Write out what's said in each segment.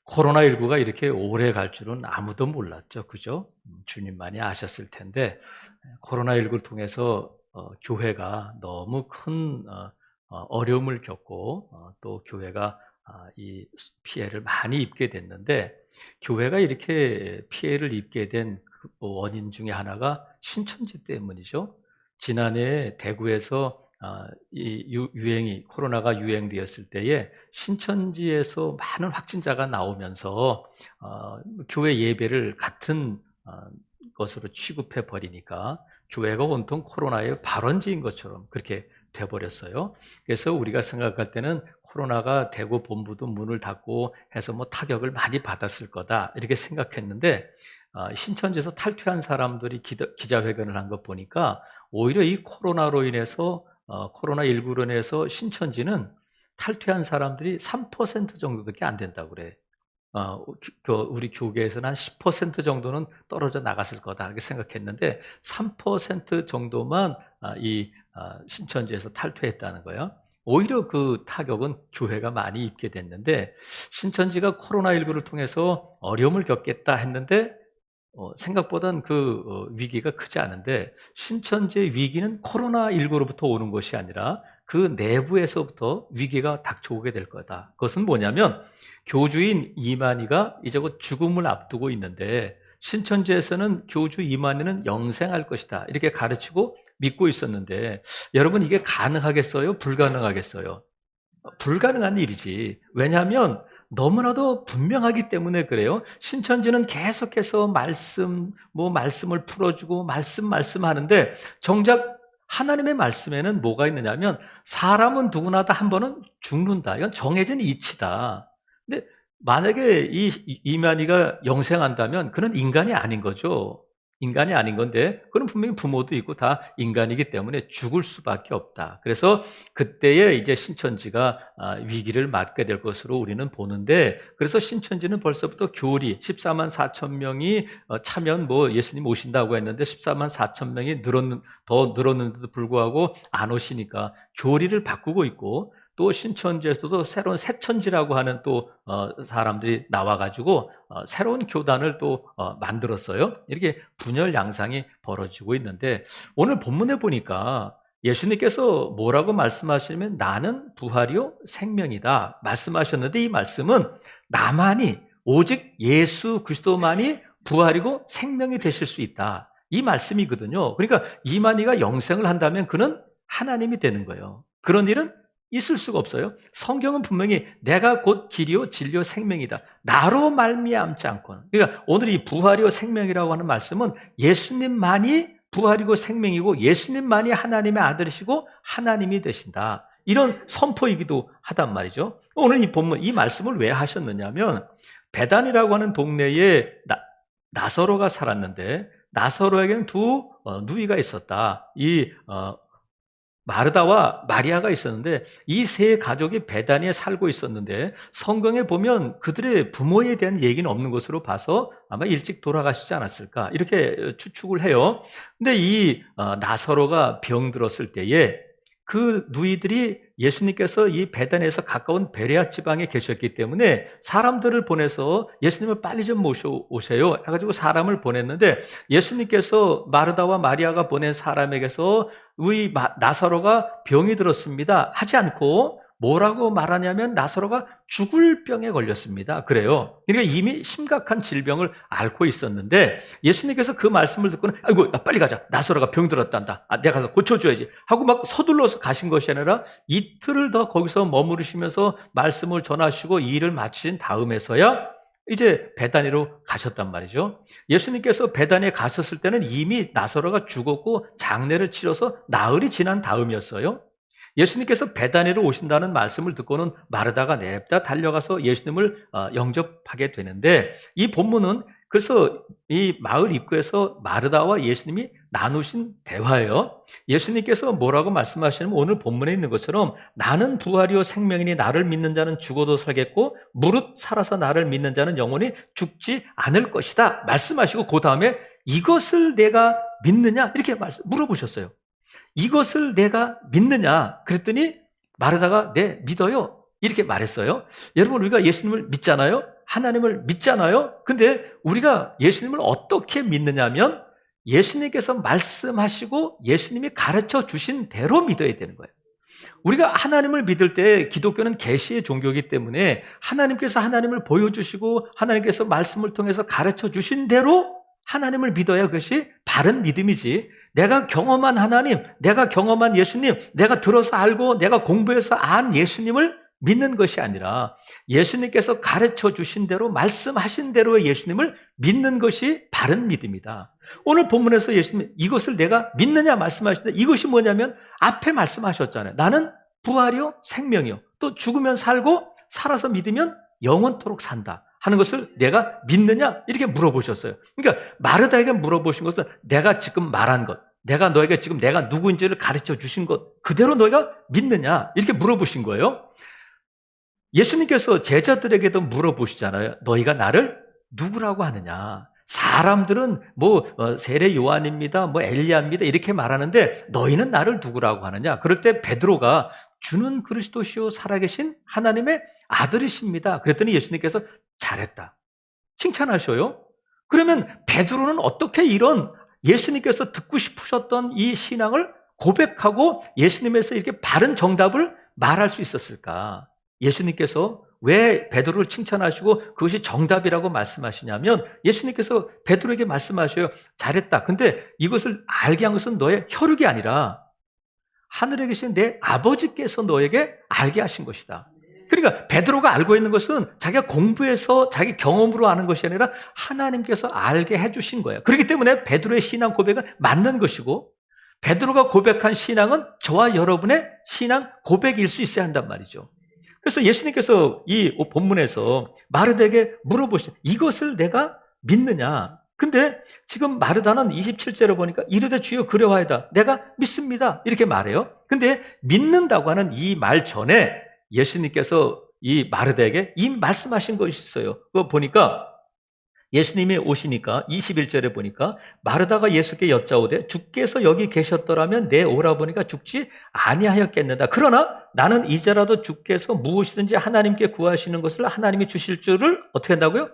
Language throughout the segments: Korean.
코로나19가 이렇게 오래 갈 줄은 아무도 몰랐죠. 그죠? 주님만이 아셨을 텐데, 코로나19를 통해서 교회가 너무 큰 어려움을 겪고 또 교회가 이 피해를 많이 입게 됐는데, 교회가 이렇게 피해를 입게 된 그 원인 중에 하나가 신천지 때문이죠. 지난해 대구에서 코로나가 유행되었을 때에 신천지에서 많은 확진자가 나오면서 교회 예배를 같은 것으로 취급해 버리니까 교회가 온통 코로나의 발원지인 것처럼 그렇게 돼버렸어요. 그래서 우리가 생각할 때는 코로나가 대구 본부도 문을 닫고 해서 뭐 타격을 많이 받았을 거다 이렇게 생각했는데, 신천지에서 탈퇴한 사람들이 기자회견을 한 것 보니까 오히려 이 코로나로 인해서 코로나19로 인해서 신천지는 탈퇴한 사람들이 3% 정도밖에 안 된다고 그래. 우리 교계에서는 한 10% 정도는 떨어져 나갔을 거다 이렇게 생각했는데 3% 정도만 신천지에서 탈퇴했다는 거예요. 오히려 그 타격은 교회가 많이 입게 됐는데, 신천지가 코로나19를 통해서 어려움을 겪겠다 했는데 생각보다는 위기가 크지 않은데, 신천지의 위기는 코로나19로부터 오는 것이 아니라 그 내부에서부터 위기가 닥쳐오게 될 거다. 그것은 뭐냐면, 교주인 이만희가 이제 곧 죽음을 앞두고 있는데, 신천지에서는 교주 이만희는 영생할 것이다 이렇게 가르치고 믿고 있었는데, 여러분 이게 가능하겠어요? 불가능하겠어요? 불가능한 일이지. 왜냐하면 너무나도 분명하기 때문에 그래요. 신천지는 계속해서 말씀을 풀어주고 말씀하는데, 정작 하나님의 말씀에는 뭐가 있느냐면, 사람은 누구나 다 한 번은 죽는다. 이건 정해진 이치다. 근데 만약에 이만희가 영생한다면 그는 인간이 아닌 거죠. 인간이 아닌 건데, 그는 분명히 부모도 있고 다 인간이기 때문에 죽을 수밖에 없다. 그래서 그때에 이제 신천지가 위기를 맞게 될 것으로 우리는 보는데, 그래서 신천지는 벌써부터 교리 14만 4천 명이 차면 예수님 오신다고 했는데 14만 4천 명이 더 늘었는데도 불구하고 안 오시니까 교리를 바꾸고 있고, 또 신천지에서도 새로운 새천지라고 하는 또 사람들이 나와가지고 새로운 교단을 또 만들었어요. 이렇게 분열 양상이 벌어지고 있는데, 오늘 본문에 보니까 예수님께서 뭐라고 말씀하시냐면 나는 부활이요 생명이다 말씀하셨는데, 이 말씀은 나만이, 오직 예수 그리스도만이 부활이고 생명이 되실 수 있다 이 말씀이거든요. 그러니까 이만희가 영생을 한다면 그는 하나님이 되는 거예요. 그런 일은 있을 수가 없어요. 성경은 분명히 내가 곧 길이요 진리요 생명이다, 나로 말미암지 않고는. 그러니까 오늘 이 부활이요 생명이라고 하는 말씀은 예수님만이 부활이고 생명이고 예수님만이 하나님의 아들이시고 하나님이 되신다, 이런 선포이기도 하단 말이죠. 오늘 이 본문 이 말씀을 왜 하셨느냐면, 베단이라고 하는 동네에 나사로가 살았는데, 나사로에게는 두 누이가 있었다. 마르다와 마리아가 있었는데, 이 세 가족이 베다니에 살고 있었는데, 성경에 보면 그들의 부모에 대한 얘기는 없는 것으로 봐서 아마 일찍 돌아가시지 않았을까 이렇게 추측을 해요. 근데 나사로가 병들었을 때에 그 누이들이 예수님께서 이 베다니에서 가까운 베레아 지방에 계셨기 때문에 사람들을 보내서 예수님을 빨리 좀 모셔오세요 해가지고 사람을 보냈는데, 예수님께서 마르다와 마리아가 보낸 사람에게서 나사로가 병이 들었습니다 하지 않고 뭐라고 말하냐면, 나사로가 죽을 병에 걸렸습니다 그래요. 그러니까 이미 심각한 질병을 앓고 있었는데, 예수님께서 그 말씀을 듣고는 아이고 빨리 가자, 나사로가 병들었단다, 내가 가서 고쳐줘야지 하고 막 서둘러서 가신 것이 아니라 이틀을 더 거기서 머무르시면서 말씀을 전하시고 일을 마친 다음에서야 이제 베다니로 가셨단 말이죠. 예수님께서 베다니에 가셨을 때는 이미 나사로가 죽었고 장례를 치러서 나흘이 지난 다음이었어요. 예수님께서 베다니로 오신다는 말씀을 듣고는 마르다가 냅다 달려가서 예수님을 영접하게 되는데, 이 본문은 그래서 이 마을 입구에서 마르다와 예수님이 나누신 대화예요. 예수님께서 뭐라고 말씀하시냐면, 오늘 본문에 있는 것처럼 나는 부활이요 생명이니 나를 믿는 자는 죽어도 살겠고 무릇 살아서 나를 믿는 자는 영원히 죽지 않을 것이다 말씀하시고, 그 다음에 이것을 내가 믿느냐 이렇게 물어보셨어요. 이것을 내가 믿느냐 그랬더니 마르다가 네 믿어요 이렇게 말했어요. 여러분, 우리가 예수님을 믿잖아요. 하나님을 믿잖아요. 근데 우리가 예수님을 어떻게 믿느냐면 예수님께서 말씀하시고 예수님이 가르쳐 주신 대로 믿어야 되는 거예요. 우리가 하나님을 믿을 때 기독교는 계시의 종교이기 때문에 하나님께서 하나님을 보여주시고 하나님께서 말씀을 통해서 가르쳐 주신 대로 하나님을 믿어야 그것이 바른 믿음이지, 내가 경험한 하나님, 내가 경험한 예수님, 내가 들어서 알고 내가 공부해서 안 예수님을 믿는 것이 아니라 예수님께서 가르쳐 주신 대로 말씀하신 대로의 예수님을 믿는 것이 바른 믿음이다. 오늘 본문에서 예수님 이것을 내가 믿느냐 말씀하시는데 이것이 뭐냐면 앞에 말씀하셨잖아요. 나는 부활이요 생명이요 또 죽으면 살고 살아서 믿으면 영원토록 산다 하는 것을 내가 믿느냐 이렇게 물어보셨어요. 그러니까 마르다에게 물어보신 것은 내가 지금 말한 것, 내가 너에게 지금 내가 누구인지를 가르쳐 주신 것 그대로 너희가 믿느냐 이렇게 물어보신 거예요. 예수님께서 제자들에게도 물어보시잖아요. 너희가 나를 누구라고 하느냐. 사람들은 세례 요한입니다, 엘리야입니다 이렇게 말하는데 너희는 나를 누구라고 하느냐. 그럴 때 베드로가 주는 그리스도시요 살아계신 하나님의 아들이십니다. 그랬더니 예수님께서 잘했다 칭찬하셔요. 그러면 베드로는 어떻게 이런 예수님께서 듣고 싶으셨던 이 신앙을 고백하고 예수님에서 이렇게 바른 정답을 말할 수 있었을까? 예수님께서 왜 베드로를 칭찬하시고 그것이 정답이라고 말씀하시냐면 예수님께서 베드로에게 말씀하셔요. 잘했다. 근데 이것을 알게 한 것은 너의 혈육이 아니라 하늘에 계신 내 아버지께서 너에게 알게 하신 것이다. 그러니까 베드로가 알고 있는 것은 자기가 공부해서 자기 경험으로 아는 것이 아니라 하나님께서 알게 해주신 거예요. 그렇기 때문에 베드로의 신앙 고백은 맞는 것이고 베드로가 고백한 신앙은 저와 여러분의 신앙 고백일 수 있어야 한단 말이죠. 그래서 예수님께서 이 본문에서 마르다에게 물어보시죠. 이것을 내가 믿느냐? 근데 지금 마르다는 27절에 보니까 이르되 주여 그려하이다. 내가 믿습니다. 이렇게 말해요. 근데 믿는다고 하는 이 말 전에 예수님께서 이 마르다에게 이 말씀하신 것이 있어요. 그거 보니까 예수님이 오시니까 21절에 보니까 마르다가 예수께 여짜오되 주께서 여기 계셨더라면 내 오라버니가 죽지 아니하였겠는가. 그러나 나는 이제라도 주께서 무엇이든지 하나님께 구하시는 것을 하나님이 주실 줄을 어떻게 한다고요?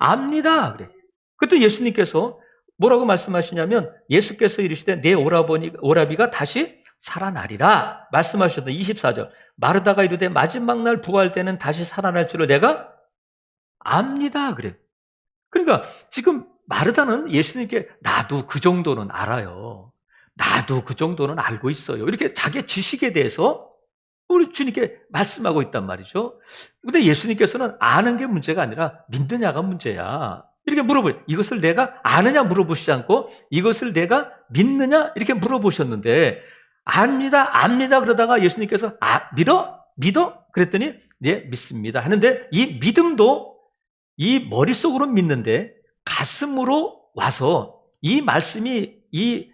압니다. 그래. 그때 예수님께서 뭐라고 말씀하시냐면 예수께서 이르시되 내 오라비가 다시 살아나리라 말씀하셨던 24절. 마르다가 이르되 마지막 날 부활 때는 다시 살아날 줄을 내가 압니다. 그래. 그러니까 지금 마르다는 예수님께 나도 그 정도는 알아요. 나도 그 정도는 알고 있어요. 이렇게 자기의 지식에 대해서 우리 주님께 말씀하고 있단 말이죠. 근데 예수님께서는 아는 게 문제가 아니라 믿느냐가 문제야. 이렇게 물어보요. 이것을 내가 아느냐 물어보시지 않고 이것을 내가 믿느냐 이렇게 물어보셨는데 압니다 그러다가 예수님께서 믿어? 그랬더니 네 믿습니다 하는데 이 믿음도 이 머릿속으로 믿는데 가슴으로 와서 이 말씀이 이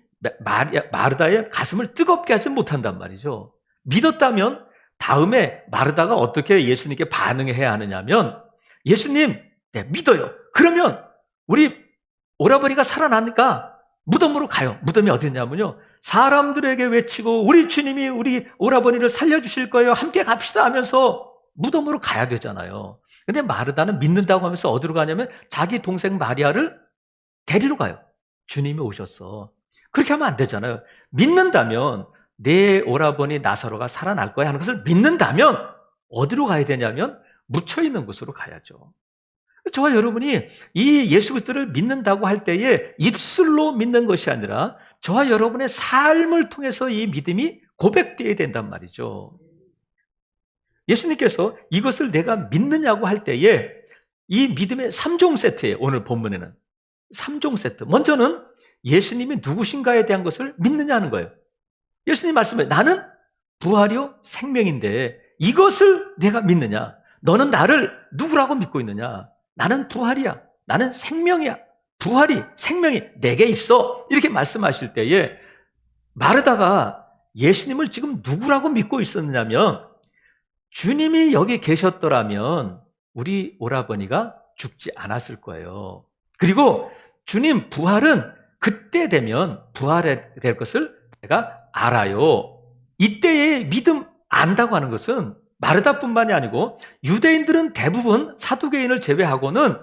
마르다의 가슴을 뜨겁게 하지 못한단 말이죠. 믿었다면 다음에 마르다가 어떻게 예수님께 반응해야 하느냐면 예수님 네, 믿어요. 그러면 우리 오라버니가 살아나니까 무덤으로 가요. 무덤이 어디냐면요. 사람들에게 외치고 우리 주님이 우리 오라버니를 살려주실 거예요. 함께 갑시다 하면서 무덤으로 가야 되잖아요. 근데 마르다는 믿는다고 하면서 어디로 가냐면 자기 동생 마리아를 데리러 가요. 주님이 오셨어. 그렇게 하면 안 되잖아요. 믿는다면 내 오라버니 나사로가 살아날 거야 하는 것을 믿는다면 어디로 가야 되냐면 묻혀있는 곳으로 가야죠. 저와 여러분이 이 예수 그리스도를 믿는다고 할 때에 입술로 믿는 것이 아니라 저와 여러분의 삶을 통해서 이 믿음이 고백되어야 된단 말이죠. 예수님께서 이것을 내가 믿느냐고 할 때에 이 믿음의 3종 세트예요. 오늘 본문에는 3종 세트. 먼저는 예수님이 누구신가에 대한 것을 믿느냐는 거예요. 예수님 말씀에 나는 부활이요 생명인데 이것을 내가 믿느냐? 너는 나를 누구라고 믿고 있느냐? 나는 부활이야. 나는 생명이야. 부활이 생명이 내게 있어. 이렇게 말씀하실 때에 마르다가 예수님을 지금 누구라고 믿고 있었느냐면 주님이 여기 계셨더라면 우리 오라버니가 죽지 않았을 거예요. 그리고 주님 부활은 그때 되면 부활될 것을 내가 알아요. 이때의 믿음 안다고 하는 것은 마르다뿐만이 아니고 유대인들은 대부분 사두개인을 제외하고는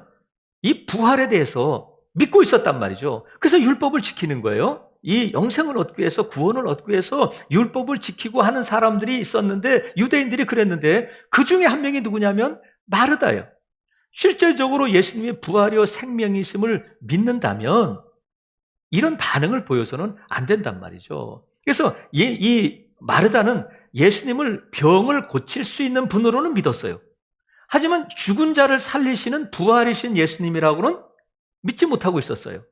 이 부활에 대해서 믿고 있었단 말이죠. 그래서 율법을 지키는 거예요. 이 영생을 얻기 위해서, 구원을 얻기 위해서 율법을 지키고 하는 사람들이 있었는데, 유대인들이 그랬는데, 그 중에 한 명이 누구냐면 마르다예요. 실질적으로 예수님의 부활이요 생명이심을 믿는다면 이런 반응을 보여서는 안 된단 말이죠. 그래서 이 마르다는 예수님을 병을 고칠 수 있는 분으로는 믿었어요. 하지만 죽은 자를 살리시는 부활이신 예수님이라고는 믿지 못하고 있었어요.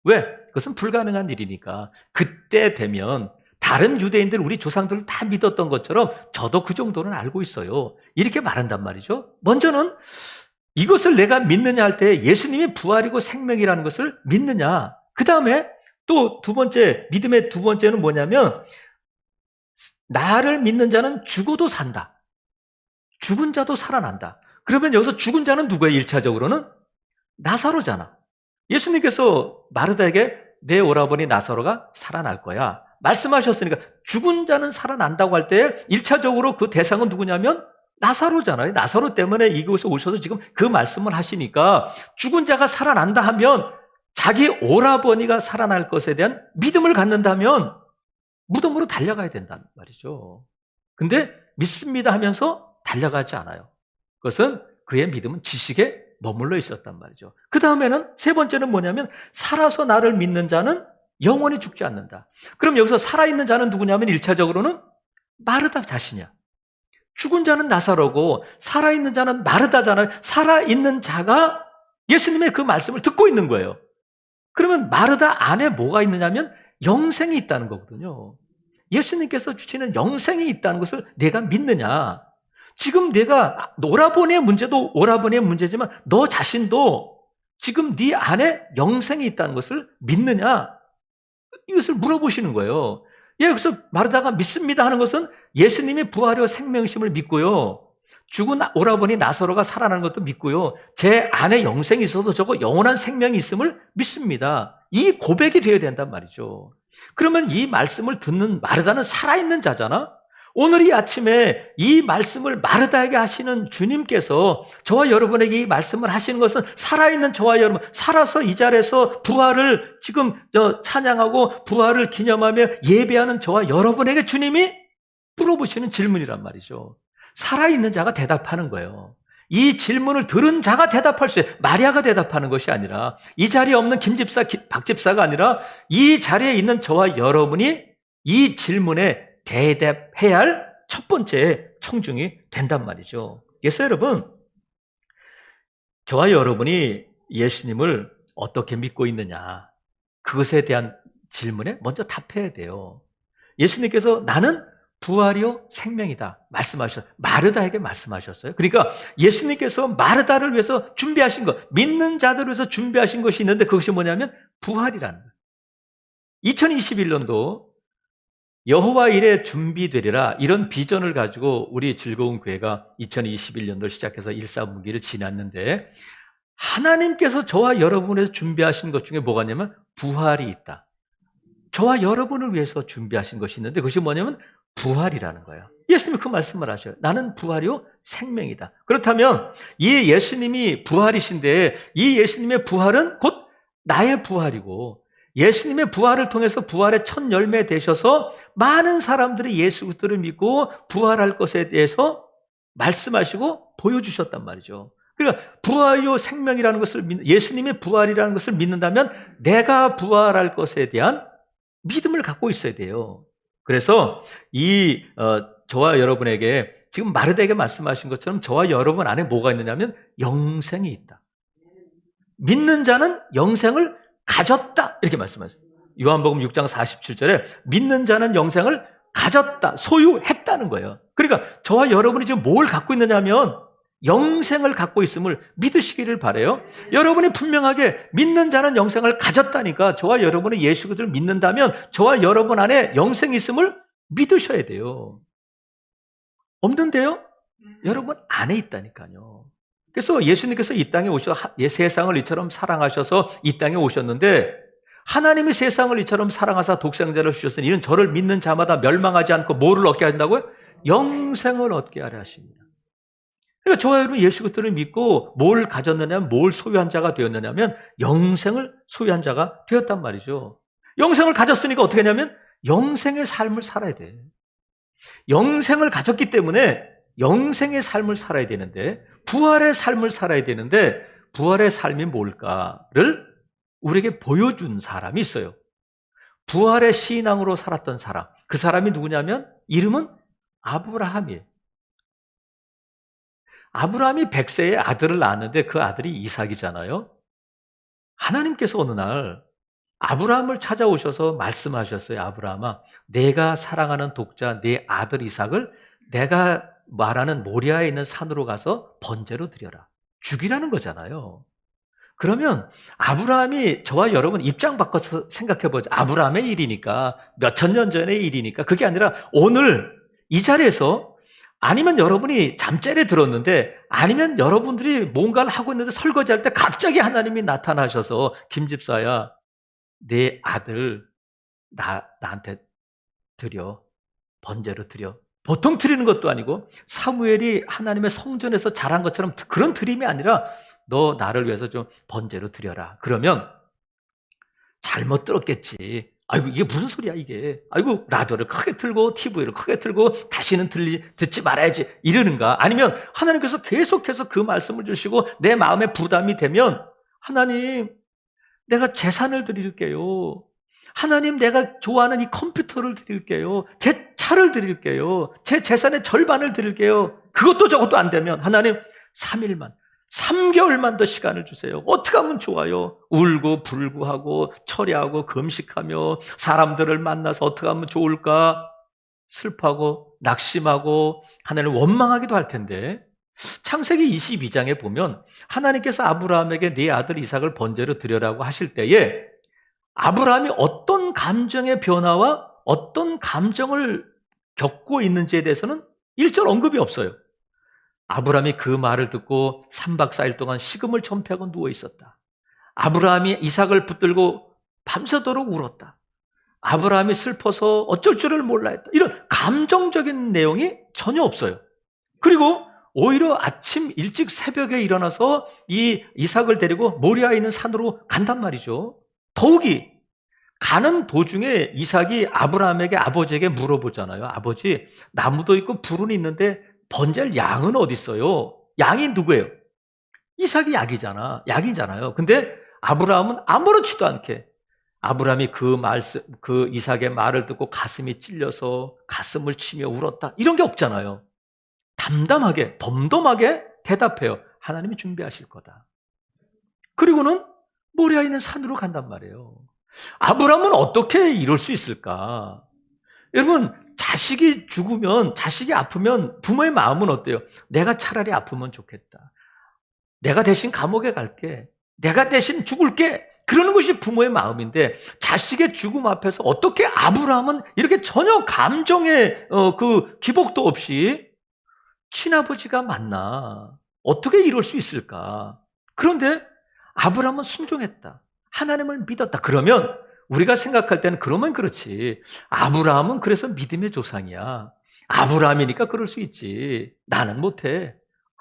왜? 그것은 불가능한 일이니까. 그때 되면 다른 유대인들, 우리 조상들 다 믿었던 것처럼 저도 그 정도는 알고 있어요. 이렇게 말한단 말이죠. 먼저는 이것을 내가 믿느냐 할 때 예수님이 부활이고 생명이라는 것을 믿느냐. 그 다음에 또 두 번째, 믿음의 두 번째는 뭐냐면 나를 믿는 자는 죽어도 산다. 죽은 자도 살아난다. 그러면 여기서 죽은 자는 누구예요? 1차적으로는 나사로잖아. 예수님께서 마르다에게 내 오라버니 나사로가 살아날 거야 말씀하셨으니까 죽은 자는 살아난다고 할 때 1차적으로 그 대상은 누구냐면 나사로잖아요. 나사로 때문에 이곳에 오셔서 지금 그 말씀을 하시니까 죽은 자가 살아난다 하면 자기 오라버니가 살아날 것에 대한 믿음을 갖는다면 무덤으로 달려가야 된다는 말이죠. 근데 믿습니다 하면서 달려가지 않아요. 그것은 그의 믿음은 지식에 머물러 있었단 말이죠. 그 다음에는 세 번째는 뭐냐면 살아서 나를 믿는 자는 영원히 죽지 않는다. 그럼 여기서 살아있는 자는 누구냐면 1차적으로는 마르다 자신이야. 죽은 자는 나사로고 살아있는 자는 마르다잖아요. 살아있는 자가 예수님의 그 말씀을 듣고 있는 거예요. 그러면 마르다 안에 뭐가 있느냐면 영생이 있다는 거거든요. 예수님께서 주시는 영생이 있다는 것을 내가 믿느냐. 지금 내가 오라버니의 문제도 오라버니의 문제지만 너 자신도 지금 네 안에 영생이 있다는 것을 믿느냐. 이것을 물어보시는 거예요. 예, 그래서 마르다가 믿습니다 하는 것은 예수님이 부활이요 생명이심을 믿고요. 죽은 오라버니 나사로가 살아나는 것도 믿고요. 제 안에 영생이 있어도 저거 영원한 생명이 있음을 믿습니다. 이 고백이 되어야 된단 말이죠. 그러면 이 말씀을 듣는 마르다는 살아있는 자잖아. 오늘 이 아침에 이 말씀을 마르다에게 하시는 주님께서 저와 여러분에게 이 말씀을 하시는 것은 살아있는 저와 여러분, 살아서 이 자리에서 부활을 지금 찬양하고 부활을 기념하며 예배하는 저와 여러분에게 주님이 물어보시는 질문이란 말이죠. 살아있는 자가 대답하는 거예요. 이 질문을 들은 자가 대답할 수 있어요. 마리아가 대답하는 것이 아니라, 이 자리에 없는 김 집사, 박 집사가 아니라 이 자리에 있는 저와 여러분이 이 질문에 대답해야 할 첫 번째 청중이 된단 말이죠. 그래서 여러분, 저와 여러분이 예수님을 어떻게 믿고 있느냐, 그것에 대한 질문에 먼저 답해야 돼요. 예수님께서 나는 부활이요 생명이다 말씀하셨어요. 마르다에게 말씀하셨어요. 그러니까 예수님께서 마르다를 위해서 준비하신 것, 믿는 자들을 위해서 준비하신 것이 있는데 그것이 뭐냐면 부활이라는 거예요. 2021년도 여호와 일에 준비되리라, 이런 비전을 가지고 우리 즐거운 교회가 2021년도를 시작해서 1사분기를 지났는데, 하나님께서 저와 여러분에서 준비하신 것 중에 뭐가 있냐면 부활이 있다. 저와 여러분을 위해서 준비하신 것이 있는데 그것이 뭐냐면 부활이라는 거예요. 예수님이 그 말씀을 하셔요. 나는 부활이요 생명이다. 그렇다면 이 예수님이 부활이신데 이 예수님의 부활은 곧 나의 부활이고, 예수님의 부활을 통해서 부활의 첫 열매 되셔서 많은 사람들이 예수 그리스도를 믿고 부활할 것에 대해서 말씀하시고 보여주셨단 말이죠. 그러니까 부활이요 생명이라는 것을 예수님의 부활이라는 것을 믿는다면 내가 부활할 것에 대한 믿음을 갖고 있어야 돼요. 그래서 저와 여러분에게 지금 마르다에게 말씀하신 것처럼 저와 여러분 안에 뭐가 있느냐면 영생이 있다. 믿는 자는 영생을 가졌다 이렇게 말씀하셨어요. 요한복음 6장 47절에 믿는 자는 영생을 가졌다, 소유했다는 거예요. 그러니까 저와 여러분이 지금 뭘 갖고 있느냐면 영생을 갖고 있음을 믿으시기를 바라요. 여러분이 분명하게 믿는 자는 영생을 가졌다니까, 저와 여러분이 예수 그리스도를 믿는다면 저와 여러분 안에 영생이 있음을 믿으셔야 돼요. 없는데요? 여러분 안에 있다니까요. 그래서 예수님께서 이 땅에 오셔서 세상을 이처럼 사랑하셔서 이 땅에 오셨는데, 하나님이 세상을 이처럼 사랑하사 독생자를 주셨으니 이는 저를 믿는 자마다 멸망하지 않고 뭐를 얻게 하신다고요? 영생을 얻게 하려 하십니다. 그러니까 저와 여러분 예수 그리스도를 믿고 뭘 가졌느냐면, 뭘 소유한 자가 되었느냐면 영생을 소유한 자가 되었단 말이죠. 영생을 가졌으니까 어떻게 하냐면 영생의 삶을 살아야 돼. 영생을 가졌기 때문에 영생의 삶을 살아야 되는데, 부활의 삶을 살아야 되는데, 부활의 삶이 뭘까를 우리에게 보여준 사람이 있어요. 부활의 신앙으로 살았던 사람. 그 사람이 누구냐면 이름은 아브라함이에요. 아브라함이 100세의 아들을 낳았는데 그 아들이 이삭이잖아요. 하나님께서 어느 날 아브라함을 찾아오셔서 말씀하셨어요. 아브라함아, 내가 사랑하는 독자 내 아들 이삭을 내가 말하는 모리아에 있는 산으로 가서 번제로 드려라. 죽이라는 거잖아요. 그러면 아브라함이, 저와 여러분 입장 바꿔서 생각해보자. 아브라함의 일이니까, 몇천 년 전의 일이니까, 그게 아니라 오늘 이 자리에서, 아니면 여러분이 잠자리에 들었는데, 아니면 여러분들이 뭔가를 하고 있는데 설거지할 때 갑자기 하나님이 나타나셔서 김 집사야, 내 아들 나한테 드려. 번제로 드려. 보통 드리는 것도 아니고 사무엘이 하나님의 성전에서 잘한 것처럼 그런 드림이 아니라 너 나를 위해서 좀 번제로 드려라. 그러면 잘못 들었겠지. 아이고 이게 무슨 소리야 이게. 아이고 라디오를 크게 틀고 TV를 크게 틀고 다시는 듣지 말아야지 이러는가. 아니면 하나님께서 계속해서 그 말씀을 주시고 내 마음에 부담이 되면 하나님 내가 재산을 드릴게요. 하나님 내가 좋아하는 이 컴퓨터를 드릴게요. 제 차를 드릴게요. 제 재산의 절반을 드릴게요. 그것도 저것도 안 되면 하나님 3일만 3개월만 더 시간을 주세요. 어떻게 하면 좋아요? 울고 불고 하고 철야하고 금식하며 사람들을 만나서 어떻게 하면 좋을까? 슬퍼하고 낙심하고 하나님을 원망하기도 할 텐데, 창세기 22장에 보면 하나님께서 아브라함에게 네 아들 이삭을 번제로 드려라고 하실 때에 아브라함이 어떤 감정의 변화와 어떤 감정을 겪고 있는지에 대해서는 일절 언급이 없어요. 아브라함이 그 말을 듣고 3박 4일 동안 식음을 전폐하고 누워 있었다. 아브라함이 이삭을 붙들고 밤새도록 울었다. 아브라함이 슬퍼서 어쩔 줄을 몰라 했다. 이런 감정적인 내용이 전혀 없어요. 그리고 오히려 아침 일찍 새벽에 일어나서 이 이삭을 데리고 모리아에 있는 산으로 간단 말이죠. 더욱이 가는 도중에 이삭이 아브라함에게, 아버지에게 물어보잖아요. 아버지, 나무도 있고 불은 있는데 번제할 양은 어디 있어요? 양이 누구예요? 이삭이 양이잖아요. 근데 아브라함은 아무렇지도 않게, 아브라함이 그 이삭의 말을 듣고 가슴이 찔려서 가슴을 치며 울었다. 이런 게 없잖아요. 담담하게, 덤덤하게 대답해요. 하나님이 준비하실 거다. 그리고는 모리아에 있는 산으로 간단 말이에요. 아브라함은 어떻게 이럴 수 있을까? 여러분, 자식이 죽으면, 자식이 아프면 부모의 마음은 어때요? 내가 차라리 아프면 좋겠다. 내가 대신 감옥에 갈게. 내가 대신 죽을게. 그러는 것이 부모의 마음인데, 자식의 죽음 앞에서 어떻게 아브라함은 이렇게 전혀 감정의 그 기복도 없이 친아버지가 맞나? 어떻게 이럴 수 있을까? 그런데 아브라함은 순종했다. 하나님을 믿었다. 그러면 우리가 생각할 때는 그러면 그렇지. 아브라함은 그래서 믿음의 조상이야. 아브라함이니까 그럴 수 있지. 나는 못해.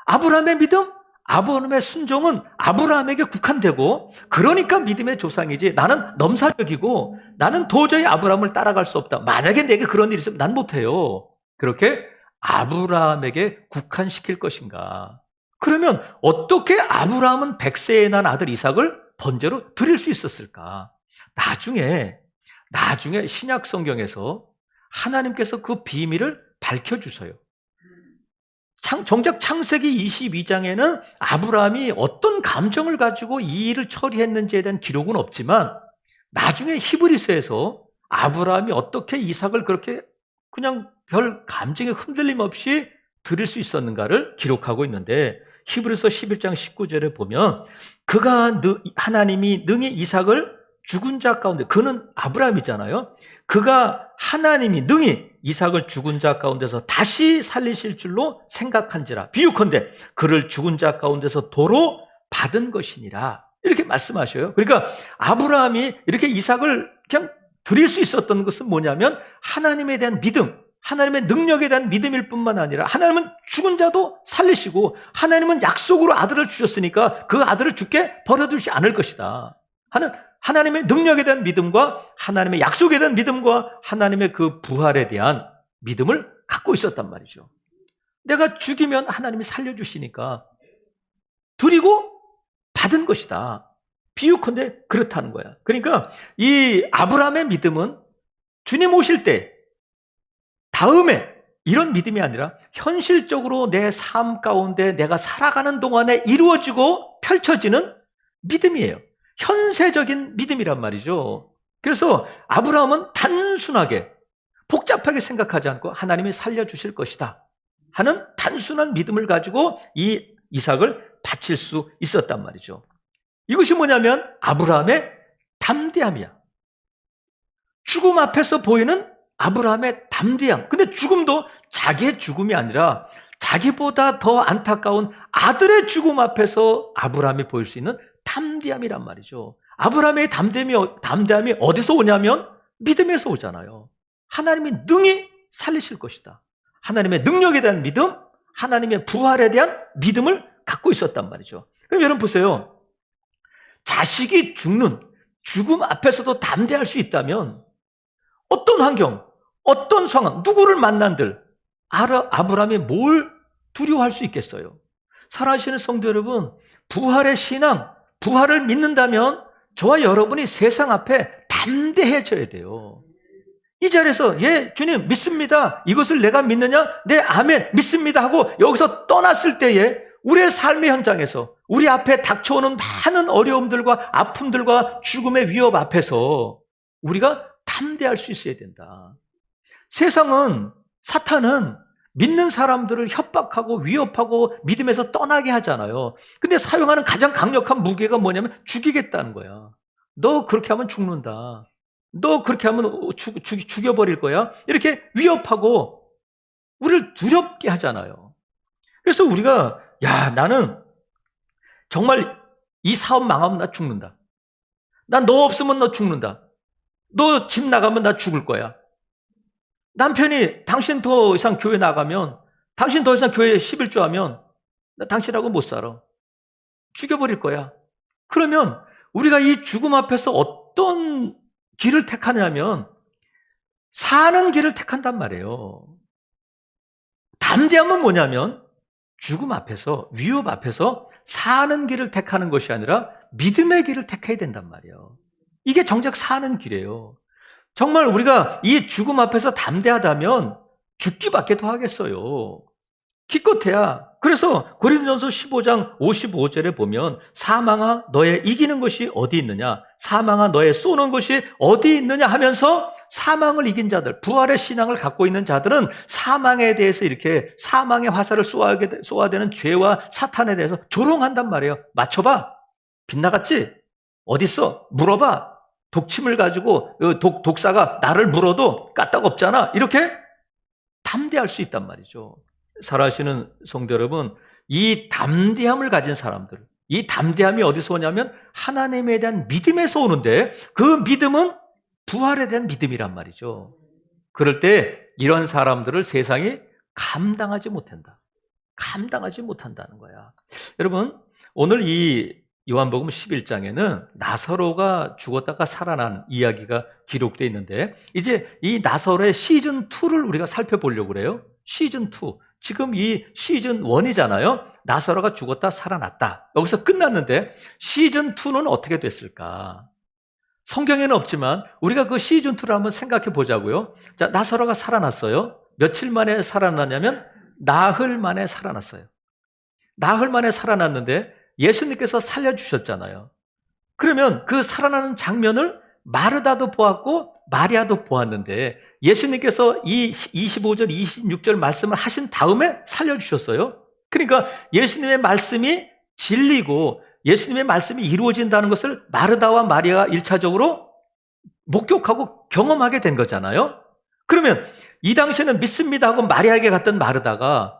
아브라함의 믿음, 아브라함의 순종은 아브라함에게 국한되고 그러니까 믿음의 조상이지. 나는 넘사벽이고 나는 도저히 아브라함을 따라갈 수 없다. 만약에 내게 그런 일이 있으면 난 못해요. 그렇게 아브라함에게 국한시킬 것인가? 그러면 어떻게 아브라함은 100세에 난 아들 이삭을 번제로 드릴 수 있었을까? 나중에 신약 성경에서 하나님께서 그 비밀을 밝혀주셔요. 정작 창세기 22장에는 아브라함이 어떤 감정을 가지고 이 일을 처리했는지에 대한 기록은 없지만 나중에 히브리서에서 아브라함이 어떻게 이삭을 그렇게 그냥 별 감정의 흔들림 없이 드릴 수 있었는가를 기록하고 있는데, 히브리서 11장 19절에 보면 하나님이 능히 이삭을 죽은 자 가운데, 그는 아브라함이잖아요. 하나님이 능히 이삭을 죽은 자 가운데서 다시 살리실 줄로 생각한지라. 비유컨대 그를 죽은 자 가운데서 도로 받은 것이니라. 이렇게 말씀하셔요. 그러니까 아브라함이 이렇게 이삭을 그냥 드릴 수 있었던 것은 뭐냐면 하나님에 대한 믿음, 하나님의 능력에 대한 믿음일 뿐만 아니라 하나님은 죽은 자도 살리시고 하나님은 약속으로 아들을 주셨으니까 그 아들을 죽게 버려두지 않을 것이다 하는 하나님의 능력에 대한 믿음과 하나님의 약속에 대한 믿음과 하나님의 그 부활에 대한 믿음을 갖고 있었단 말이죠. 내가 죽이면 하나님이 살려주시니까 드리고 받은 것이다. 비유컨대 그렇다는 거야. 그러니까 이 아브라함의 믿음은 주님 오실 때 다음에 이런 믿음이 아니라 현실적으로 내 삶 가운데 내가 살아가는 동안에 이루어지고 펼쳐지는 믿음이에요. 현세적인 믿음이란 말이죠. 그래서 아브라함은 단순하게 복잡하게 생각하지 않고 하나님이 살려주실 것이다 하는 단순한 믿음을 가지고 이 이삭을 바칠 수 있었단 말이죠. 이것이 뭐냐면 아브라함의 담대함이야. 죽음 앞에서 보이는 아브라함의 담대함. 근데 죽음도 자기의 죽음이 아니라 자기보다 더 안타까운 아들의 죽음 앞에서 아브라함이 보일 수 있는 담대함이란 말이죠. 아브라함의 담대함이 어디서 오냐면 믿음에서 오잖아요. 하나님이 능히 살리실 것이다. 하나님의 능력에 대한 믿음, 하나님의 부활에 대한 믿음을 갖고 있었단 말이죠. 그럼 여러분 보세요. 자식이 죽음 앞에서도 담대할 수 있다면 어떤 환경, 어떤 상황, 누구를 만난들 아브라함이 뭘 두려워할 수 있겠어요? 사랑하시는 성도 여러분, 부활의 신앙, 부활을 믿는다면 저와 여러분이 세상 앞에 담대해져야 돼요. 이 자리에서 예 주님 믿습니다. 이것을 내가 믿느냐? 네 아멘 믿습니다 하고 여기서 떠났을 때에 우리의 삶의 현장에서 우리 앞에 닥쳐오는 많은 어려움들과 아픔들과 죽음의 위협 앞에서 우리가 담대할 수 있어야 된다. 세상은 사탄은 믿는 사람들을 협박하고 위협하고 믿음에서 떠나게 하잖아요. 근데 사용하는 가장 강력한 무기가 뭐냐면 죽이겠다는 거야. 너 그렇게 하면 죽는다. 너 그렇게 하면 죽여버릴 거야. 이렇게 위협하고 우리를 두렵게 하잖아요. 그래서 우리가 야 나는 정말 이 사업 망하면 나 죽는다. 난 너 없으면 너 죽는다. 너 집 나가면 나 죽을 거야. 남편이 당신 더 이상 교회 나가면 당신 더 이상 교회에 11조 하면 나 당신하고 못 살아. 죽여버릴 거야. 그러면 우리가 이 죽음 앞에서 어떤 길을 택하냐면 사는 길을 택한단 말이에요. 담대함은 뭐냐면 죽음 앞에서 위협 앞에서 사는 길을 택하는 것이 아니라 믿음의 길을 택해야 된단 말이에요. 이게 정작 사는 길이에요. 정말 우리가 이 죽음 앞에서 담대하다면 죽기밖에 더 하겠어요. 기껏해야. 그래서 고린도전서 15장 55절에 보면 사망아 너의 이기는 것이 어디 있느냐, 사망아 너의 쏘는 것이 어디 있느냐 하면서 사망을 이긴 자들, 부활의 신앙을 갖고 있는 자들은 사망에 대해서 이렇게 사망의 화살을 쏘아대는 죄와 사탄에 대해서 조롱한단 말이에요. 맞춰봐. 빗나갔지? 어딨어? 물어봐. 독침을 가지고 독사가 나를 물어도 까딱없잖아. 이렇게 담대할 수 있단 말이죠. 살아가시는 성도 여러분, 이 담대함을 가진 사람들, 이 담대함이 어디서 오냐면 하나님에 대한 믿음에서 오는데 그 믿음은 부활에 대한 믿음이란 말이죠. 그럴 때 이런 사람들을 세상이 감당하지 못한다. 감당하지 못한다는 거야. 여러분, 오늘 이 요한복음 11장에는 나사로가 죽었다가 살아난 이야기가 기록되어 있는데 이제 이 나사로의 시즌2를 우리가 살펴보려고 그래요. 시즌2. 지금 이 시즌1이잖아요. 나사로가 죽었다 살아났다. 여기서 끝났는데 시즌2는 어떻게 됐을까? 성경에는 없지만 우리가 그 시즌2를 한번 생각해 보자고요. 자, 나사로가 살아났어요. 며칠 만에 살아났냐면 나흘 만에 살아났어요. 나흘 만에 살아났는데 예수님께서 살려주셨잖아요. 그러면 그 살아나는 장면을 마르다도 보았고 마리아도 보았는데 예수님께서 이 25절, 26절 말씀을 하신 다음에 살려주셨어요. 그러니까 예수님의 말씀이 진리고 예수님의 말씀이 이루어진다는 것을 마르다와 마리아가 1차적으로 목격하고 경험하게 된 거잖아요. 그러면 이 당시에는 믿습니다 하고 마리아에게 갔던 마르다가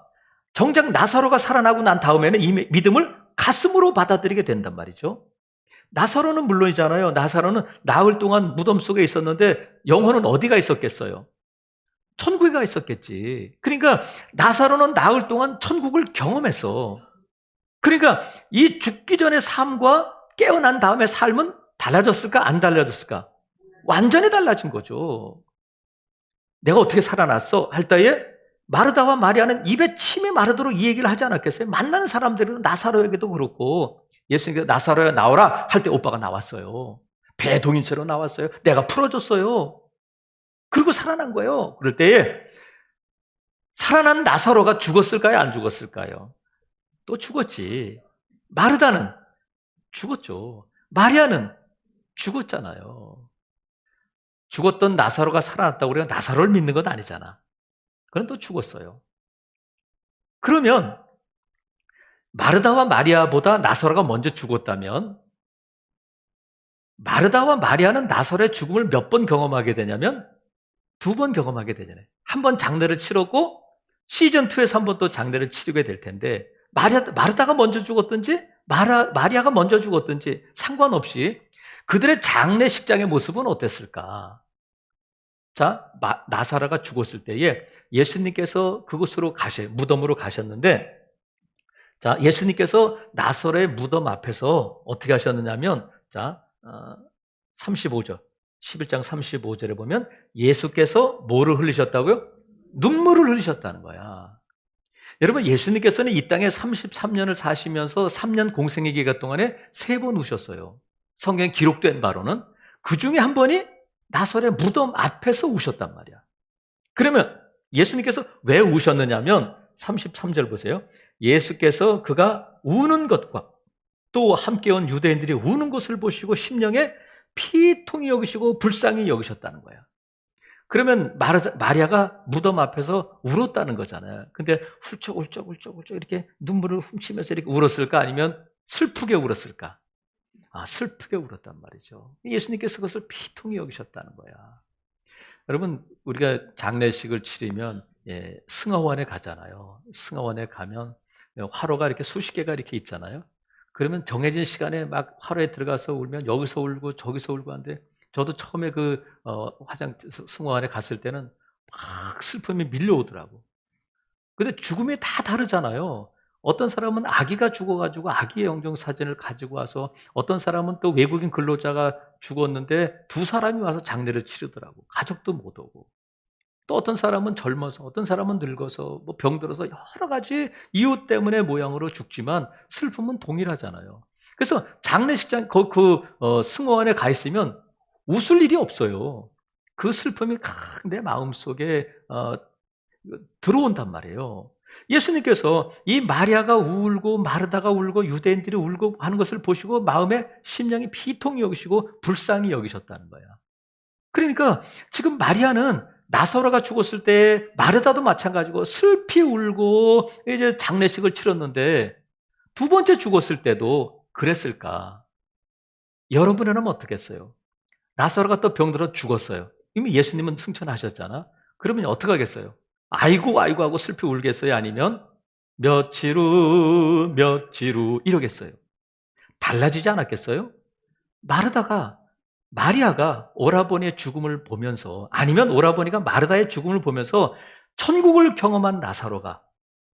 정작 나사로가 살아나고 난 다음에는 이 믿음을 가슴으로 받아들이게 된단 말이죠. 나사로는 물론이잖아요. 나사로는 나흘 동안 무덤 속에 있었는데 영혼은 어디가 있었겠어요? 천국에 가 있었겠지. 그러니까 나사로는 나흘 동안 천국을 경험했어. 그러니까 이 죽기 전의 삶과 깨어난 다음의 삶은 달라졌을까? 안 달라졌을까? 완전히 달라진 거죠. 내가 어떻게 살아났어? 할 때에 마르다와 마리아는 입에 침이 마르도록 이 얘기를 하지 않았겠어요? 만나는 사람들은 나사로에게도 그렇고 예수님께서 나사로야 나오라 할 때 오빠가 나왔어요. 배동인처럼 나왔어요. 내가 풀어줬어요. 그리고 살아난 거예요. 그럴 때에 살아난 나사로가 죽었을까요? 안 죽었을까요? 또 죽었지. 마르다는 죽었죠. 마리아는 죽었잖아요. 죽었던 나사로가 살아났다고 우리가 나사로를 믿는 건 아니잖아. 그건 또 죽었어요. 그러면 마르다와 마리아보다 나사로가 먼저 죽었다면 마르다와 마리아는 나사로의 죽음을 몇 번 경험하게 되냐면 2번 경험하게 되잖아요. 한 번 장례를 치렀고 시즌2에서 한 번 또 장례를 치르게 될 텐데 마르다가 먼저 죽었든지 마리아가 먼저 죽었든지 상관없이 그들의 장례식장의 모습은 어땠을까? 자, 나사로가 죽었을 때에 예수님께서 그곳으로 무덤으로 가셨는데, 자, 예수님께서 나사로의 무덤 앞에서 어떻게 하셨느냐면, 자, 35절, 11장 35절에 보면 예수께서 뭐를 흘리셨다고요? 눈물을 흘리셨다는 거야. 여러분, 예수님께서는 이 땅에 33년을 사시면서 3년 공생의 기간 동안에 3번 우셨어요. 성경에 기록된 바로는 그 중에 한 번이 나사로의 무덤 앞에서 우셨단 말이야. 그러면 예수님께서 왜 우셨느냐면 33절 보세요. 예수께서 그가 우는 것과 또 함께 온 유대인들이 우는 것을 보시고 심령에 피통이 여기시고 불쌍히 여기셨다는 거야. 그러면 마리아가 무덤 앞에서 울었다는 거잖아요. 근데 훌쩍 이렇게 눈물을 훔치면서 이렇게 울었을까? 아니면 슬프게 울었을까? 슬프게 울었단 말이죠. 예수님께서 그것을 피통이 여기셨다는 거야. 여러분, 우리가 장례식을 치르면 승하원에 가잖아요. 승하원에 가면 화로가 이렇게 수십 개가 이렇게 있잖아요. 그러면 정해진 시간에 막 화로에 들어가서 울면 여기서 울고 저기서 울고 하는데 저도 처음에 그 승하원에 갔을 때는 막 슬픔이 밀려오더라고. 근데 죽음이 다 다르잖아요. 어떤 사람은 아기가 죽어가지고 아기의 영정사진을 가지고 와서 어떤 사람은 또 외국인 근로자가 죽었는데 2사람이 와서 장례를 치르더라고. 가족도 못 오고. 또 어떤 사람은 젊어서 어떤 사람은 늙어서 뭐 병들어서 여러 가지 이유 때문에 모양으로 죽지만 슬픔은 동일하잖아요. 그래서 장례식장 승호원에 가 있으면 웃을 일이 없어요. 그 슬픔이 내 마음속에 들어온단 말이에요. 예수님께서 이 마리아가 울고 마르다가 울고 유대인들이 울고 하는 것을 보시고 마음에 심령이 피통이 여기시고 불쌍히 여기셨다는 거야. 그러니까 지금 마리아는 나사로가 죽었을 때 마르다도 마찬가지고 슬피 울고 이제 장례식을 치렀는데 2번째 죽었을 때도 그랬을까? 여러분은 어떻겠어요? 나사로가 또 병들어 죽었어요. 이미 예수님은 승천하셨잖아. 그러면 어떻게 하겠어요? 아이고 하고 슬피 울겠어요? 아니면 며칠 후 이러겠어요? 달라지지 않았겠어요? 마리아가 오라버니의 죽음을 보면서 아니면 오라버니가 마르다의 죽음을 보면서 천국을 경험한 나사로가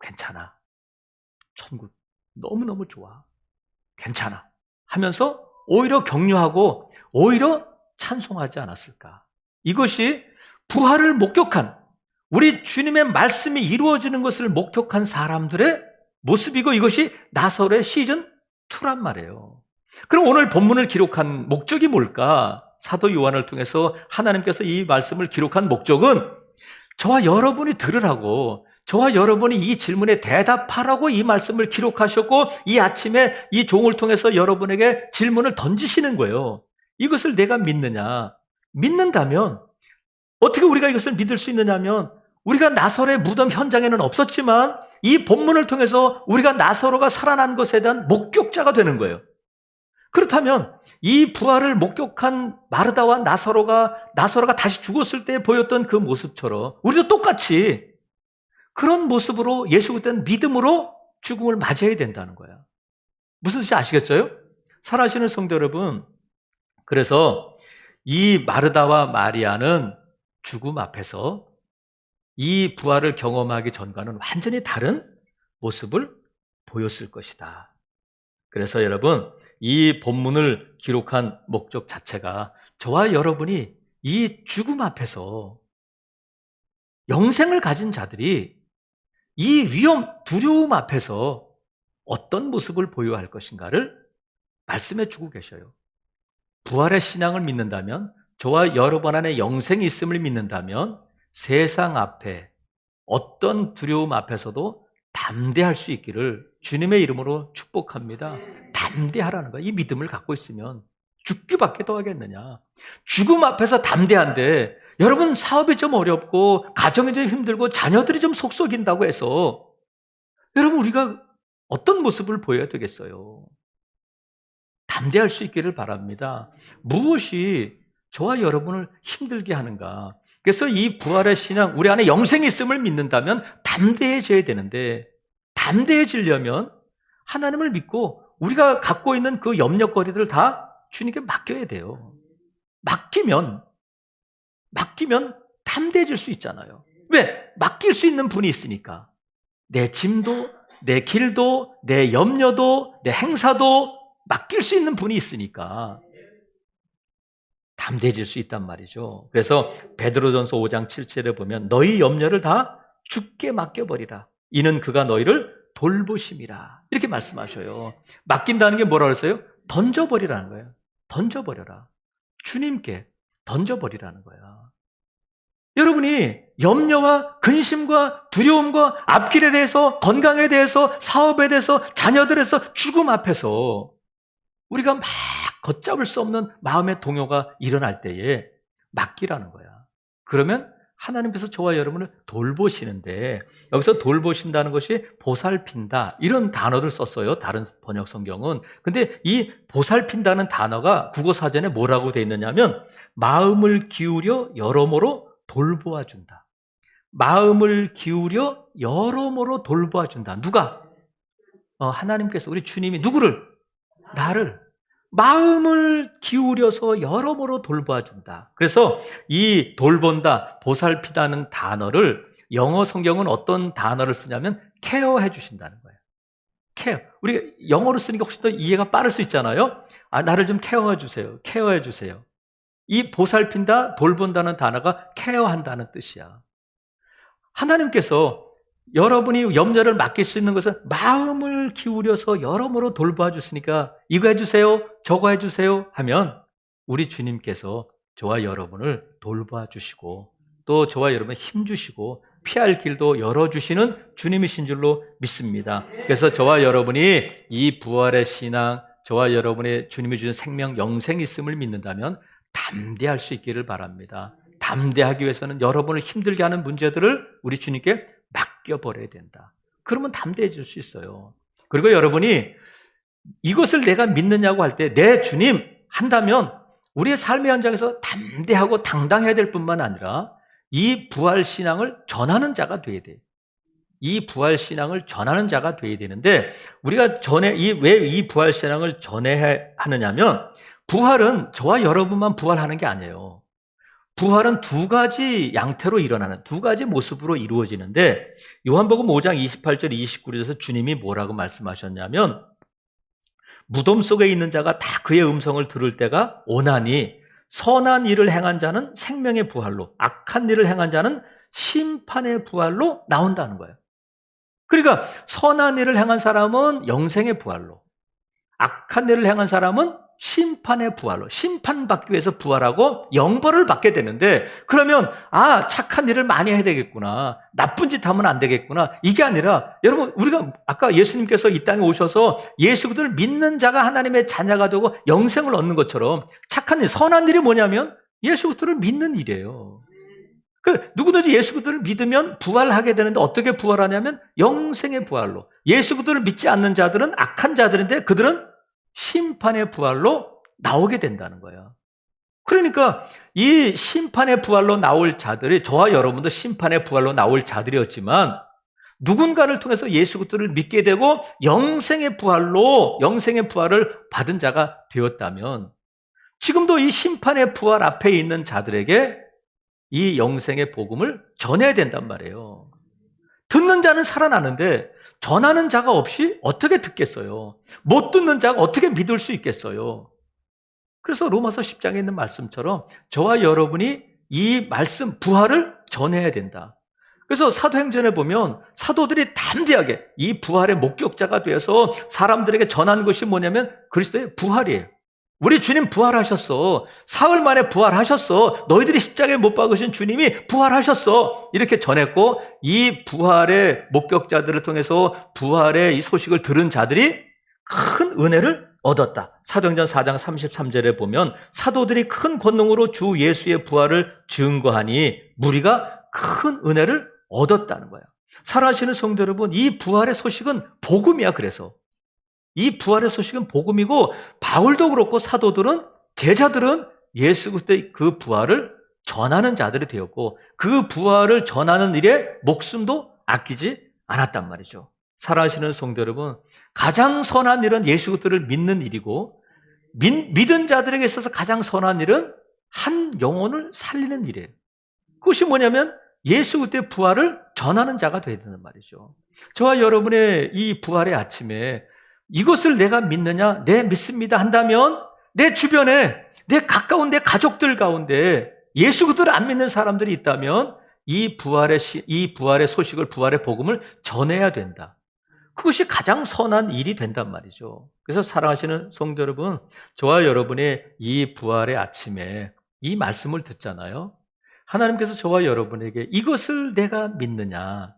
괜찮아. 천국 너무너무 좋아. 괜찮아. 하면서 오히려 격려하고 오히려 찬송하지 않았을까? 이것이 부활을 목격한 우리 주님의 말씀이 이루어지는 것을 목격한 사람들의 모습이고 이것이 나사로의 시즌2란 말이에요. 그럼 오늘 본문을 기록한 목적이 뭘까? 사도 요한을 통해서 하나님께서 이 말씀을 기록한 목적은 저와 여러분이 들으라고, 저와 여러분이 이 질문에 대답하라고 이 말씀을 기록하셨고 이 아침에 이 종을 통해서 여러분에게 질문을 던지시는 거예요. 이것을 내가 믿느냐? 믿는다면 어떻게 우리가 이것을 믿을 수 있느냐면 우리가 나사로의 무덤 현장에는 없었지만 이 본문을 통해서 우리가 나사로가 살아난 것에 대한 목격자가 되는 거예요. 그렇다면 이 부활을 목격한 마르다와 나사로가 다시 죽었을 때 보였던 그 모습처럼 우리도 똑같이 그런 모습으로 예수 그리스도의 믿음으로 죽음을 맞이해야 된다는 거야. 무슨 뜻인지 아시겠어요? 사랑하시는 성도 여러분, 그래서 이 마르다와 마리아는 죽음 앞에서 이 부활을 경험하기 전과는 완전히 다른 모습을 보였을 것이다. 그래서 여러분, 이 본문을 기록한 목적 자체가 저와 여러분이 이 죽음 앞에서 영생을 가진 자들이 이 위험, 두려움 앞에서 어떤 모습을 보여야 할 것인가를 말씀해 주고 계셔요. 부활의 신앙을 믿는다면, 저와 여러분 안에 영생이 있음을 믿는다면 세상 앞에 어떤 두려움 앞에서도 담대할 수 있기를 주님의 이름으로 축복합니다. 담대하라는 거야. 이 믿음을 갖고 있으면 죽기밖에 더 하겠느냐. 죽음 앞에서 담대한데, 여러분 사업이 좀 어렵고 가정이 좀 힘들고 자녀들이 좀 속썩인다고 해서 여러분 우리가 어떤 모습을 보여야 되겠어요? 담대할 수 있기를 바랍니다. 무엇이 저와 여러분을 힘들게 하는가? 그래서 이 부활의 신앙, 우리 안에 영생이 있음을 믿는다면 담대해져야 되는데, 담대해지려면 하나님을 믿고 우리가 갖고 있는 그 염려거리들을 다 주님께 맡겨야 돼요. 맡기면 담대해질 수 있잖아요. 왜? 맡길 수 있는 분이 있으니까. 내 짐도, 내 길도, 내 염려도, 내 행사도 맡길 수 있는 분이 있으니까 담대해질 수 있단 말이죠. 그래서 베드로전서 5장 7절에 보면 너희 염려를 다 주께 맡겨버리라. 이는 그가 너희를 돌보심이라. 이렇게 말씀하셔요. 맡긴다는 게 뭐라고 했어요? 던져버리라는 거예요. 던져버려라. 주님께 던져버리라는 거야. 여러분이 염려와 근심과 두려움과 앞길에 대해서, 건강에 대해서, 사업에 대해서, 자녀들에서 죽음 앞에서 우리가 막 걷잡을 수 없는 마음의 동요가 일어날 때에 맡기라는 거야. 그러면 하나님께서 저와 여러분을 돌보시는데, 여기서 돌보신다는 것이 보살핀다, 이런 단어를 썼어요. 다른 번역 성경은. 근데 이 보살핀다는 단어가 국어사전에 뭐라고 되어 있느냐면 마음을 기울여 여러모로 돌보아 준다. 마음을 기울여 여러모로 돌보아 준다. 누가? 하나님께서, 우리 주님이 누구를? 나를 마음을 기울여서 여러모로 돌보아 준다. 그래서 이 돌본다, 보살피다는 단어를 영어 성경은 어떤 단어를 쓰냐면 케어해 주신다는 거예요. 케어. 우리가 영어로 쓰니까 훨씬 더 이해가 빠를 수 있잖아요. 나를 좀 케어해 주세요. 케어해 주세요. 이 보살핀다, 돌본다는 단어가 케어한다는 뜻이야. 하나님께서 여러분이 염려를 맡길 수 있는 것은 마음을 기울여서 여러모로 돌봐 주시니까 이거 해주세요, 저거 해주세요 하면 우리 주님께서 저와 여러분을 돌봐 주시고 또 저와 여러분 힘 주시고 피할 길도 열어주시는 주님이신 줄로 믿습니다. 그래서 저와 여러분이 이 부활의 신앙, 저와 여러분의 주님이 주신 생명, 영생이 있음을 믿는다면 담대할 수 있기를 바랍니다. 담대하기 위해서는 여러분을 힘들게 하는 문제들을 우리 주님께 맡겨버려야 된다. 그러면 담대해질 수 있어요. 그리고 여러분이 이것을 내가 믿느냐고 할 때 내 주님 한다면 우리의 삶의 현장에서 담대하고 당당해야 될 뿐만 아니라 이 부활신앙을 전하는 자가 돼야 돼요. 이 부활신앙을 전하는 자가 돼야 되는데 우리가 왜 이 부활신앙을 전해야 하느냐면 부활은 저와 여러분만 부활하는 게 아니에요. 부활은 두 가지 양태로 일어나는, 두 가지 모습으로 이루어지는데 요한복음 5장 28절 29절에서 주님이 뭐라고 말씀하셨냐면 무덤 속에 있는 자가 다 그의 음성을 들을 때가 오나니 선한 일을 행한 자는 생명의 부활로, 악한 일을 행한 자는 심판의 부활로 나온다는 거예요. 그러니까 선한 일을 행한 사람은 영생의 부활로, 악한 일을 행한 사람은 심판의 부활로, 심판받기 위해서 부활하고 영벌을 받게 되는데 그러면 착한 일을 많이 해야 되겠구나, 나쁜 짓 하면 안 되겠구나, 이게 아니라 여러분 우리가 아까 예수님께서 이 땅에 오셔서 예수 그리스도를 믿는 자가 하나님의 자녀가 되고 영생을 얻는 것처럼 착한 일, 선한 일이 뭐냐면 예수 그리스도를 믿는 일이에요. 누구든지 예수 그리스도를 믿으면 부활하게 되는데 어떻게 부활하냐면 영생의 부활로. 예수 그리스도를 믿지 않는 자들은 악한 자들인데 그들은 심판의 부활로 나오게 된다는 거예요. 그러니까 이 심판의 부활로 나올 자들이 저와 여러분도 심판의 부활로 나올 자들이었지만 누군가를 통해서 예수 그리스도를 믿게 되고 영생의 부활을 받은 자가 되었다면 지금도 이 심판의 부활 앞에 있는 자들에게 이 영생의 복음을 전해야 된단 말이에요. 듣는 자는 살아나는데 전하는 자가 없이 어떻게 듣겠어요? 못 듣는 자가 어떻게 믿을 수 있겠어요? 그래서 로마서 10장에 있는 말씀처럼 저와 여러분이 이 말씀, 부활을 전해야 된다. 그래서 사도행전에 보면 사도들이 담대하게 이 부활의 목격자가 되어서 사람들에게 전한 것이 뭐냐면 그리스도의 부활이에요. 우리 주님 부활하셨어. 사흘 만에 부활하셨어. 너희들이 십자가에 못 박으신 주님이 부활하셨어. 이렇게 전했고 이 부활의 목격자들을 통해서 부활의 이 소식을 들은 자들이 큰 은혜를 얻었다. 사도행전 4장 33절에 보면 사도들이 큰 권능으로 주 예수의 부활을 증거하니 무리가 큰 은혜를 얻었다는 거예요. 살아계시는 성도 여러분, 이 부활의 소식은 복음이야. 그래서 이 부활의 소식은 복음이고 바울도 그렇고 사도들은 제자들은 예수 그리스도의 그 부활을 전하는 자들이 되었고 그 부활을 전하는 일에 목숨도 아끼지 않았단 말이죠. 살아계시는 성도 여러분, 가장 선한 일은 예수 그리스도를 믿는 일이고 믿은 자들에게 있어서 가장 선한 일은 한 영혼을 살리는 일이에요. 그것이 뭐냐면 예수 그리스도의 부활을 전하는 자가 되어야 된단 말이죠. 저와 여러분의 이 부활의 아침에 이것을 내가 믿느냐? 네, 믿습니다 한다면 내 주변에 내 가까운 내 가족들 가운데 예수 그리스도를 안 믿는 사람들이 있다면 이 부활의 소식을, 부활의 복음을 전해야 된다. 그것이 가장 선한 일이 된단 말이죠. 그래서 사랑하시는 성도 여러분, 저와 여러분의 이 부활의 아침에 이 말씀을 듣잖아요. 하나님께서 저와 여러분에게 이것을 내가 믿느냐?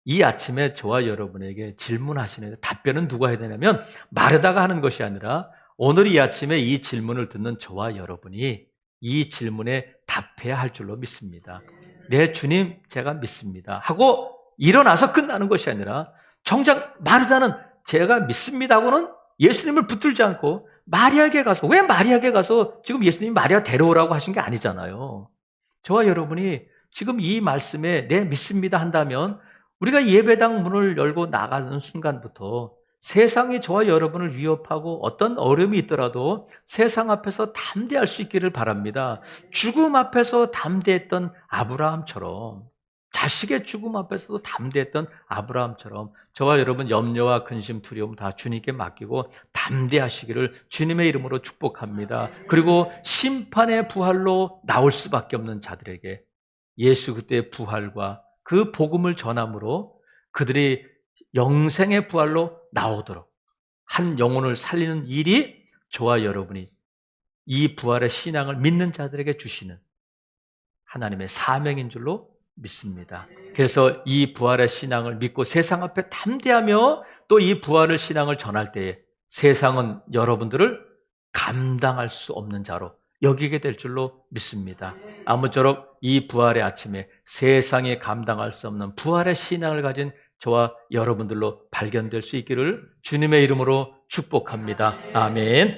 이 아침에 저와 여러분에게 질문하시는데 답변은 누가 해야 되냐면 마르다가 하는 것이 아니라 오늘 이 아침에 이 질문을 듣는 저와 여러분이 이 질문에 답해야 할 줄로 믿습니다. 네, 주님, 제가 믿습니다 하고 일어나서 끝나는 것이 아니라 정작 마르다는 제가 믿습니다 하고는 예수님을 붙들지 않고 마리아에게 가서, 왜 마리아에게 가서 지금 예수님이 마리아 데려오라고 하신 게 아니잖아요. 저와 여러분이 지금 이 말씀에 네, 믿습니다 한다면 우리가 예배당 문을 열고 나가는 순간부터 세상이 저와 여러분을 위협하고 어떤 어려움이 있더라도 세상 앞에서 담대할 수 있기를 바랍니다. 죽음 앞에서 담대했던 아브라함처럼, 자식의 죽음 앞에서도 담대했던 아브라함처럼 저와 여러분 염려와 근심, 두려움 다 주님께 맡기고 담대하시기를 주님의 이름으로 축복합니다. 그리고 심판의 부활로 나올 수밖에 없는 자들에게 예수 그리스도의 부활과 그 복음을 전함으로 그들이 영생의 부활로 나오도록 한 영혼을 살리는 일이 저와 여러분이 이 부활의 신앙을 믿는 자들에게 주시는 하나님의 사명인 줄로 믿습니다. 그래서 이 부활의 신앙을 믿고 세상 앞에 담대하며 또 이 부활의 신앙을 전할 때에 세상은 여러분들을 감당할 수 없는 자로 여기게 될 줄로 믿습니다. 아무쪼록 이 부활의 아침에 세상에 감당할 수 없는 부활의 신앙을 가진 저와 여러분들로 발견될 수 있기를 주님의 이름으로 축복합니다. 아멘.